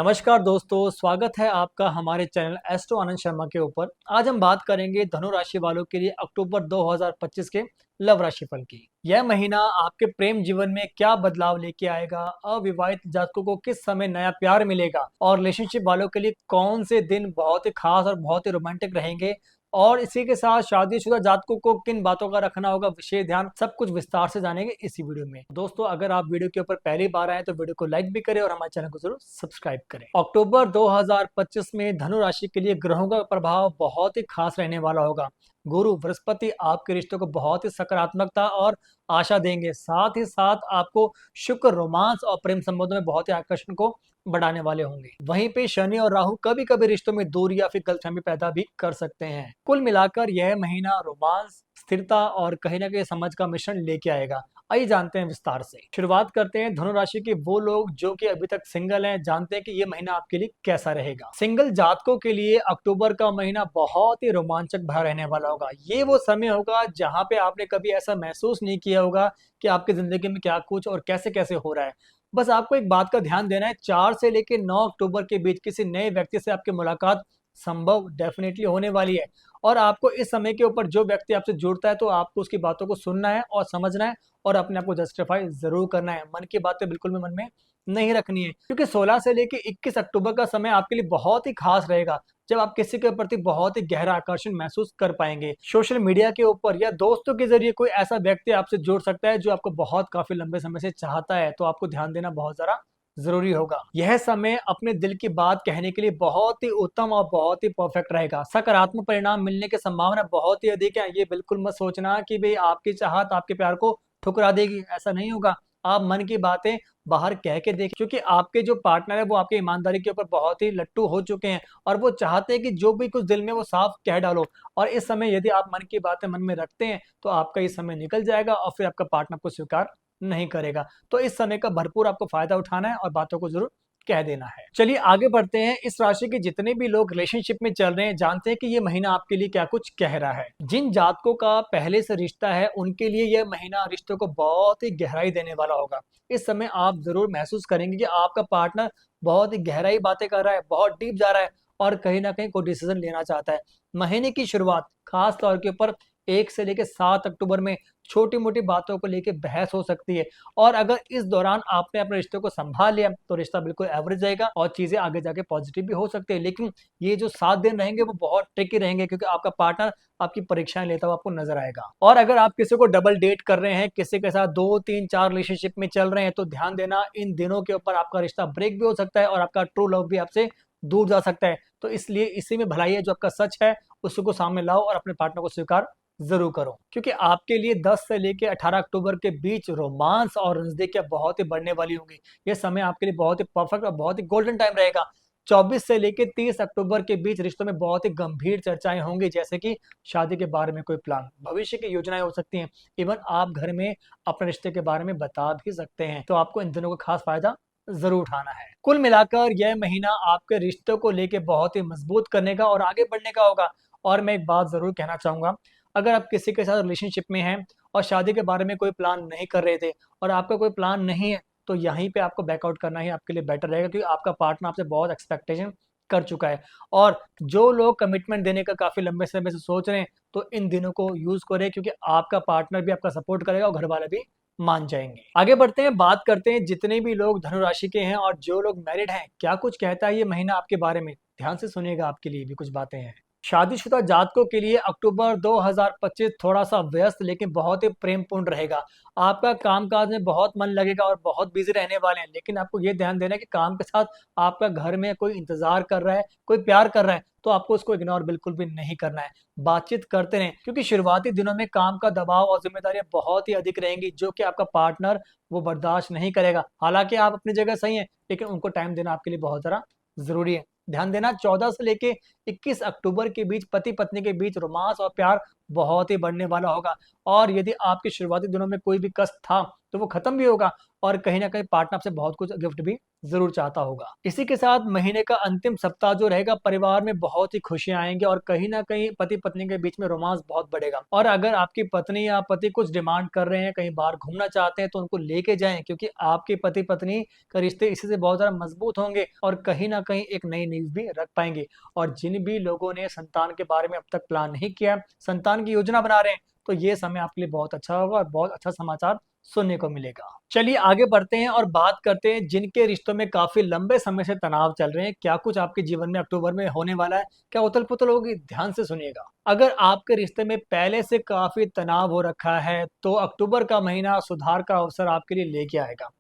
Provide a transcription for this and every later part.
नमस्कार दोस्तों, स्वागत है आपका हमारे चैनल एस्ट्रो आनंद शर्मा के ऊपर। आज हम बात करेंगे धनु राशि वालों के लिए अक्टूबर 2025 के लव राशिफल की। यह महीना आपके प्रेम जीवन में क्या बदलाव लेके आएगा, अविवाहित जातकों को किस समय नया प्यार मिलेगा और रिलेशनशिप वालों के लिए कौन से दिन बहुत ही खास और बहुत ही रोमांटिक रहेंगे, और इसी के साथ शादीशुदा जातकों को किन बातों का रखना होगा विशेष ध्यान, सब कुछ विस्तार से जानेंगे इसी वीडियो में। दोस्तों, अगर आप वीडियो के ऊपर पहली बार आए तो वीडियो को लाइक भी करें और हमारे चैनल को जरूर सब्सक्राइब करें। अक्टूबर 2025 में धनु राशि के लिए ग्रहों का प्रभाव बहुत ही खास रहने वाला होगा। गुरु बृहस्पति आपके रिश्तों को बहुत ही सकारात्मकता और आशा देंगे। साथ ही साथ आपको शुक्र रोमांस और प्रेम संबंधों में बहुत ही आकर्षण को बढ़ाने वाले होंगे। वहीं पे शनि और राहु कभी कभी रिश्तों में दूरी या फिर गलतफहमी पैदा भी कर सकते हैं। कुल मिलाकर यह महीना रोमांस, स्थिरता और कहीं ना कहीं समझ का मिश्रण लेके आएगा। आइए जानते हैं विस्तार से। शुरुआत करते हैं धनु राशि के वो लोग जो कि अभी तक सिंगल हैं, जानते हैं कि ये महीना आपके लिए कैसा रहेगा। सिंगल जातकों के लिए अक्टूबर का महीना बहुत ही रोमांचक भरा रहने वाला होगा। ये वो समय होगा जहां पे आपने कभी ऐसा महसूस नहीं किया होगा कि आपकी जिंदगी में क्या कुछ और कैसे कैसे हो रहा है। बस आपको एक बात का ध्यान देना है, 4 से लेकर 9 अक्टूबर के बीच किसी नए व्यक्ति से आपकी मुलाकात संभव डेफिनेटली होने वाली है। और आपको इस समय के ऊपर जो व्यक्ति आपसे जुड़ता है तो आपको उसकी बातों को सुनना है और समझना है और अपने आप को जस्टिफाई जरूर करना है। मन की बातें बिल्कुल भी मन में नहीं रखनी है, क्योंकि 16 से लेकर 21 अक्टूबर का समय आपके लिए बहुत ही खास रहेगा, जब आप किसी के प्रति बहुत ही गहरा आकर्षण महसूस कर पाएंगे। सोशल मीडिया के ऊपर या दोस्तों के जरिए कोई ऐसा व्यक्ति आपसे जुड़ सकता है जो आपको बहुत काफी लंबे समय से चाहता है, तो आपको ध्यान देना बहुत जरा जरूरी होगा। यह समय अपने दिल की बात कहने के लिए बहुत ही उत्तम और बहुत ही परफेक्ट रहेगा। सकारात्मक परिणाम मिलने की संभावना बहुत ही अधिक है। ये बिल्कुल मत सोचना कि भाई आपकी चाहत आपके प्यार को ठुकरा देगी, ऐसा नहीं होगा। आप मन की बातें बाहर कह के देखें, क्योंकि आपके जो पार्टनर है वो आपकी ईमानदारी के ऊपर बहुत ही लट्टू हो चुके हैं और वो चाहते हैं कि जो भी कुछ दिल में वो साफ कह डालो। और इस समय यदि आप मन की बातें मन में रखते हैं तो आपका ये समय निकल जाएगा और फिर आपका पार्टनर को स्वीकार नहीं करेगा। तो इस समय का भरपूर आपको फायदा उठाना है और बातों को जरूर कह देना है। चलिए आगे बढ़ते हैं। इस राशि के जितने भी लोग रिलेशनशिप में चल रहे हैं, जानते हैं कि ये महीना आपके लिए क्या कुछ कह रहा है। जिन जातकों का पहले से रिश्ता है उनके लिए यह महीना रिश्तों को बहुत ही गहराई देने वाला होगा। इस समय आप जरूर महसूस करेंगे कि आपका पार्टनर बहुत ही गहराई बातें कर रहा है, बहुत डीप जा रहा है और कहीं ना कहीं कोई डिसीजन लेना चाहता है। महीने की शुरुआत खास तौर के ऊपर 1 से लेकर 7 अक्टूबर में छोटी मोटी बातों को लेकर बहस हो सकती है, और अगर इस दौरान आपने अपने रिश्ते को संभाल लिया तो रिश्ता बिल्कुल एवरेज रहेगा और चीजें आगे जाके पॉजिटिव भी हो सकती है। लेकिन ये जो 7 दिन रहेंगे वो बहुत ट्रिकी रहेंगे, क्योंकि आपका पार्टनर आपकी परीक्षाएं लेता हुआ आपको नजर आएगा। और अगर आप किसी को डबल डेट कर रहे हैं, किसी के साथ 2 3 4 रिलेशनशिप में चल रहे हैं, तो ध्यान देना इन दिनों के ऊपर आपका रिश्ता ब्रेक भी हो सकता है और आपका ट्रू लव भी आपसे दूर जा सकता है। तो इसलिए इसी में भलाई है, जो आपका सच है उसको सामने लाओ और अपने पार्टनर को स्वीकार जरूर करो, क्योंकि आपके लिए 10 से लेकर 18 अक्टूबर के बीच रोमांस और नजदीकियां बहुत ही बढ़ने वाली होंगी। यह समय आपके लिए बहुत ही परफेक्ट और बहुत ही गोल्डन टाइम रहेगा। 24 से लेकर 30 अक्टूबर के बीच रिश्तों में बहुत ही गंभीर चर्चाएं होंगी, जैसे कि शादी के बारे में कोई प्लान, भविष्य की योजनाएं हो सकती हैं। इवन आप घर में अपने रिश्ते के बारे में बता भी सकते हैं। तो आपको इन दिनों का खास फायदा जरूर उठाना है। कुल मिलाकर यह महीना आपके रिश्तों को लेकर बहुत ही मजबूत करने का और आगे बढ़ने का होगा। और मैं एक बात जरूर कहना चाहूंगा, अगर आप किसी के साथ रिलेशनशिप में हैं और शादी के बारे में कोई प्लान नहीं कर रहे थे और आपका कोई प्लान नहीं है, तो यहीं पे आपको बैकआउट करना ही आपके लिए बेटर रहेगा, क्योंकि आपका पार्टनर आपसे बहुत एक्सपेक्टेशन कर चुका है। और जो लोग कमिटमेंट देने का काफी लंबे समय से सोच रहे हैं, तो इन दिनों को यूज करें, क्योंकि आपका पार्टनर भी आपका सपोर्ट करेगा और घर वाले भी मान जाएंगे। आगे बढ़ते हैं, बात करते हैं जितने भी लोग धनु राशि के हैं और जो लोग मैरिड हैं, क्या कुछ कहता है ये महीना आपके बारे में। ध्यान से सुनिएगा, आपके लिए भी कुछ बातें हैं। शादीशुदा जातकों के लिए अक्टूबर 2025 थोड़ा सा व्यस्त लेकिन बहुत ही प्रेमपूर्ण रहेगा। आपका कामकाज में बहुत मन लगेगा और बहुत बिजी रहने वाले हैं, लेकिन आपको ये ध्यान देना है कि काम के साथ आपका घर में कोई इंतजार कर रहा है, कोई प्यार कर रहा है, तो आपको उसको इग्नोर बिल्कुल भी नहीं करना है। बातचीत करते रहें, क्योंकि शुरुआती दिनों में काम का दबाव और जिम्मेदारियां बहुत ही अधिक रहेंगी, जो कि आपका पार्टनर वो बर्दाश्त नहीं करेगा। हालांकि आप अपनी जगह सही है, लेकिन उनको टाइम देना आपके लिए बहुत ज्यादा जरूरी है। ध्यान देना, 14 से लेके 21 अक्टूबर के बीच पति पत्नी के बीच रोमांस और प्यार बहुत ही बढ़ने वाला होगा। और यदि आपके शुरुआती दिनों में कोई भी कष्ट था तो वो खत्म भी होगा, और कहीं ना कहीं पार्टनर आपसे बहुत कुछ गिफ्ट भी जरूर चाहता होगा। इसी के साथ महीने का अंतिम सप्ताह जो रहेगा, परिवार में बहुत ही खुशियां आएंगे और कहीं ना कहीं पति पत्नी के बीच में रोमांस बहुत बढ़ेगा। और अगर आपकी पत्नी या पति कुछ डिमांड कर रहे हैं, कहीं बाहर घूमना चाहते हैं, तो उनको लेके जाएं, क्योंकि आपके पति पत्नी का रिश्ते इसी से बहुत ज्यादा मजबूत होंगे और कहीं ना कहीं एक नई नींव भी रख पाएंगे। और जिन भी लोगों ने संतान के बारे में अब तक प्लान नहीं किया, संतान की योजना बना रहे हैं, तो ये समय आपके लिए बहुत अच्छा होगा और बहुत अच्छा समाचार सुनने को मिलेगा। चलिए आगे बढ़ते हैं और बात करते हैं जिनके रिश्तों में काफी लंबे समय से तनाव चल रहे हैं, क्या कुछ आपके जीवन में अक्टूबर में होने वाला है, क्या उथल पुथल होगी, ध्यान से सुनिएगा। अगर आपके रिश्ते में पहले से काफी तनाव हो रखा है, तो अक्टूबर का महीना सुधार का अवसर आपके लिए लेके आएगा।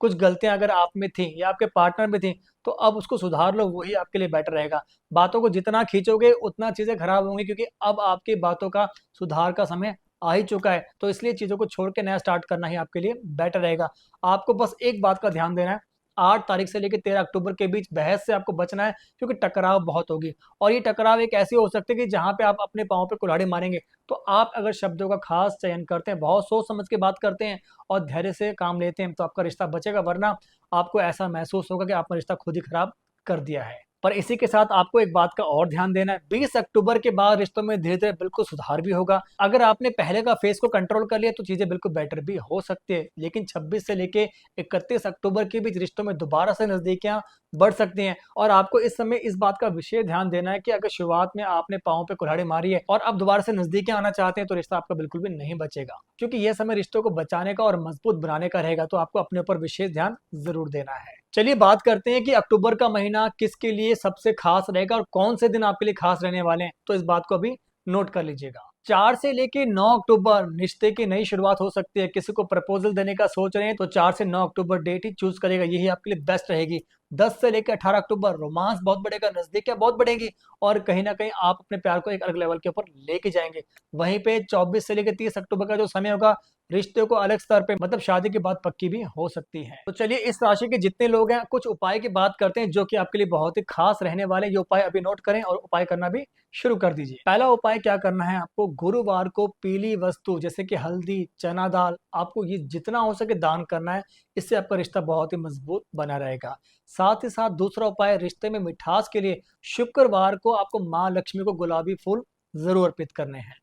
कुछ गलतियां अगर आप में थी या आपके पार्टनर में थी, तो अब उसको सुधार लो, वही आपके लिए बेटर रहेगा। बातों को जितना खींचोगे उतना चीजें खराब होंगी, क्योंकि अब आपकी बातों का सुधार का समय आ ही चुका है। तो इसलिए चीजों को छोड़ के नया स्टार्ट करना ही आपके लिए बेटर रहेगा। आपको बस एक बात का ध्यान देना है, 8 तारीख से लेकर 13 अक्टूबर के बीच बहस से आपको बचना है, क्योंकि टकराव बहुत होगी। और ये टकराव एक ऐसी हो सकती है कि जहां पे आप अपने पाँव पे कुल्हाड़ी मारेंगे। तो आप अगर शब्दों का खास चयन करते हैं, बहुत सोच समझ के बात करते हैं और धैर्य से काम लेते हैं, तो आपका रिश्ता बचेगा, वरना आपको ऐसा महसूस होगा कि आपने रिश्ता खुद ही खराब कर दिया है। पर इसी के साथ आपको एक बात का और ध्यान देना है, 20 अक्टूबर के बाद रिश्तों में धीरे धीरे बिल्कुल सुधार भी होगा। अगर आपने पहले का फेस को कंट्रोल कर लिया तो चीजें बिल्कुल बेटर भी हो सकती है, लेकिन 26 से लेके 31 अक्टूबर के बीच रिश्तों में दोबारा से नजदीकियां बढ़ सकती हैं। और आपको इस समय इस बात का विशेष ध्यान देना है कि अगर शुरुआत में आपने पाँव पे कुल्हाड़ी मारी है और अब दोबारा से नजदीकियां आना चाहते हैं, तो रिश्ता आपका बिल्कुल भी नहीं बचेगा, क्योंकि यह समय रिश्तों को बचाने का और मजबूत बनाने का रहेगा। तो आपको अपने ऊपर विशेष ध्यान जरूर देना है। चलिए बात करते हैं कि अक्टूबर का महीना किसके लिए सबसे खास रहेगा और कौन से दिन आपके लिए खास रहने वाले हैं। तो इस बात को अभी नोट कर लीजिएगा। 4 से लेके 9 अक्टूबर रिश्ते की नई शुरुआत हो सकती है। किसी को प्रपोजल देने का सोच रहे हैं तो 4 से 9 अक्टूबर डेट ही चूज करेगा, यही आपके लिए बेस्ट रहेगी। 10 से लेकर 18 अक्टूबर रोमांस बहुत बढ़ेगा, नजदीकियां बहुत बढ़ेंगी और कहीं ना कहीं आप अपने प्यार को एक अलग लेवल के ऊपर लेके जाएंगे। वहीं पे 24 से लेकर 30 अक्टूबर का जो समय होगा, रिश्ते को अलग स्तर पे, मतलब शादी की बात पक्की भी हो सकती है। तो चलिए इस राशि के जितने लोग हैं, कुछ उपाय की बात करते हैं जो कि आपके लिए बहुत ही खास रहने वाले। ये उपाय अभी नोट करें और उपाय करना भी शुरू कर दीजिए। पहला उपाय क्या करना है, आपको गुरुवार को पीली वस्तु जैसे कि हल्दी, चना दाल, आपको ये जितना हो सके दान करना है। इससे आपका रिश्ता बहुत ही मजबूत बना रहेगा। साथ ही साथ दूसरा उपाय, रिश्ते में मिठास के लिए शुक्रवार को आपको माँ लक्ष्मी को गुलाबी फूल जरूर अर्पित करने हैं।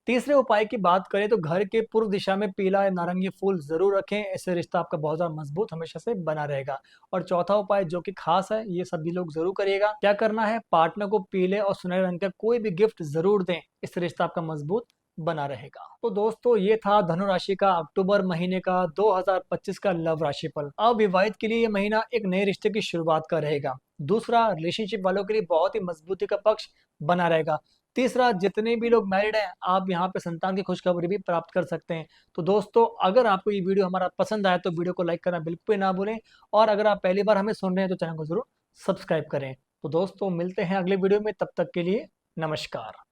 तीसरे उपाय की बात करें तो घर के पूर्व दिशा में पीला या नारंगी फूल जरूर रखें, इससे रिश्ता आपका बहुत ज्यादा मजबूत हमेशा से बना रहेगा। और चौथा उपाय जो कि खास है, ये सभी लोग जरूर करिएगा। क्या करना है, पार्टनर को पीले और सुनहरे रंग का कोई भी गिफ्ट जरूर दें, इससे रिश्ता आपका मजबूत बना रहेगा। तो दोस्तों ये था धनु राशि का अक्टूबर महीने का 2025 का लव राशिफल। अविवाहित के लिए ये महीना एक नए रिश्ते की शुरुआत का रहेगा। दूसरा, रिलेशनशिप वालों के लिए बहुत ही मजबूती का पक्ष बना रहेगा। तीसरा, जितने भी लोग मैरिड हैं, आप यहाँ पे संतान की खुशखबरी भी प्राप्त कर सकते हैं। तो दोस्तों अगर आपको ये वीडियो हमारा पसंद आया तो वीडियो को लाइक करना बिल्कुल भी ना भूलें, और अगर आप पहली बार हमें सुन रहे हैं तो चैनल को जरूर सब्सक्राइब करें। तो दोस्तों मिलते हैं अगले वीडियो में, तब तक के लिए नमस्कार।